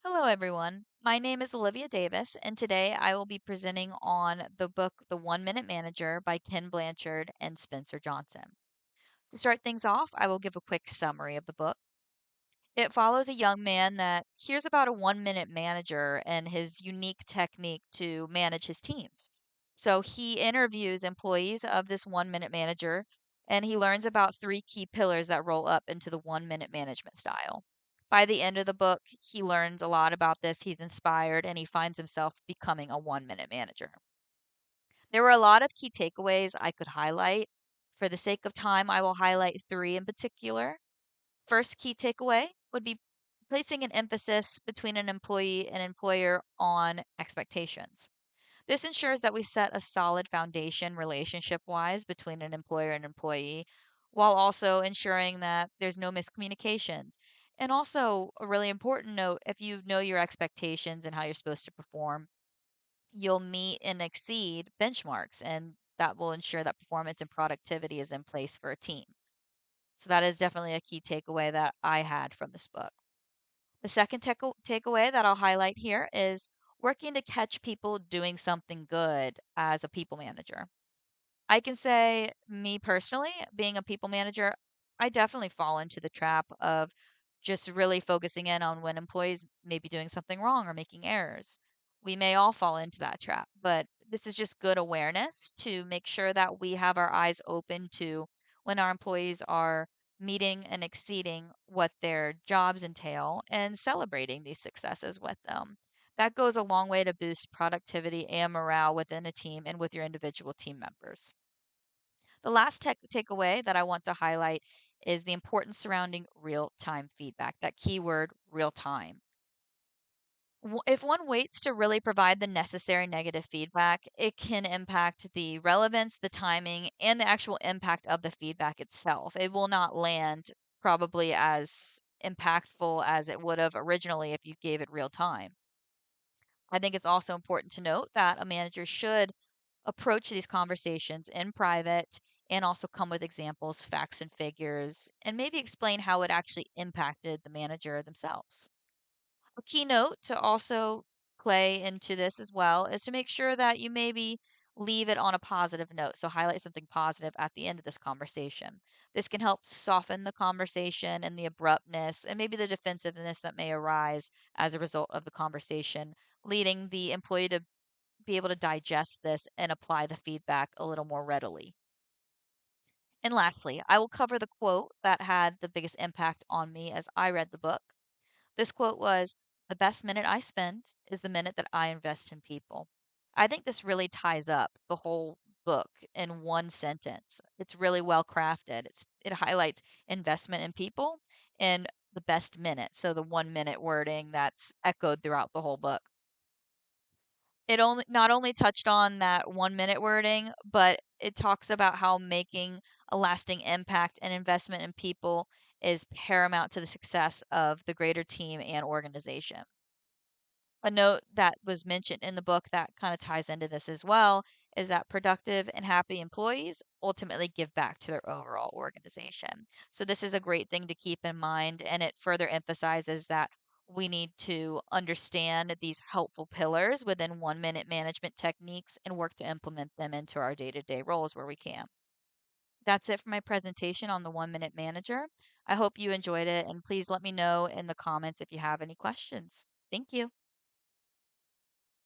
Hello, everyone. My name is Olivia Davis, and today I will be presenting on the book The One Minute Manager by Ken Blanchard and Spencer Johnson. To start things off, I will give a quick summary of the book. It follows a young man that hears about a 1 minute manager and his unique technique to manage his teams. So he interviews employees of this 1 minute manager and he learns about three key pillars that roll up into the 1 minute management style. By the end of the book, he learns a lot about this. He's inspired and he finds himself becoming a 1 minute manager. There were a lot of key takeaways I could highlight. For the sake of time, I will highlight three in particular. First key takeaway would be placing an emphasis between an employee and employer on expectations. This ensures that we set a solid foundation relationship wise between an employer and employee, while also ensuring that there's no miscommunications. And also, a really important note, if you know your expectations and how you're supposed to perform, you'll meet and exceed benchmarks, and that will ensure that performance and productivity is in place for a team. So that is definitely a key takeaway that I had from this book. The second takeaway that I'll highlight here is working to catch people doing something good as a people manager. I can say, me personally, being a people manager, I definitely fall into the trap of just really focusing in on when employees may be doing something wrong or making errors. We may all fall into that trap, but this is just good awareness to make sure that we have our eyes open to when our employees are meeting and exceeding what their jobs entail and celebrating these successes with them. That goes a long way to boost productivity and morale within a team and with your individual team members. The last takeaway that I want to highlight is the importance surrounding real time feedback, that keyword real time. If one waits to really provide the necessary negative feedback, it can impact the relevance, the timing, and the actual impact of the feedback itself. It will not land probably as impactful as it would have originally if you gave it real time. I think it's also important to note that a manager should approach these conversations in private and also come with examples, facts, and figures, and maybe explain how it actually impacted the manager themselves. A keynote to also play into this as well is to make sure that you maybe leave it on a positive note. So, highlight something positive at the end of this conversation. This can help soften the conversation and the abruptness and maybe the defensiveness that may arise as a result of the conversation, leading the employee to be able to digest this and apply the feedback a little more readily. And lastly, I will cover the quote that had the biggest impact on me as I read the book. This quote was, "The best minute I spend is the minute that I invest in people." I think this really ties up the whole book in one sentence. It's really well crafted. It highlights investment in people and the best minute. So the 1 minute wording that's echoed throughout the whole book. It only not only touched on that 1 minute wording, but it talks about how making a lasting impact and investment in people is paramount to the success of the greater team and organization. A note that was mentioned in the book that kind of ties into this as well is that productive and happy employees ultimately give back to their overall organization. So, this is a great thing to keep in mind, and it further emphasizes that we need to understand these helpful pillars within 1 minute management techniques and work to implement them into our day to day roles where we can. That's it for my presentation on the 1 minute manager. I hope you enjoyed it, and please let me know in the comments if you have any questions. Thank you.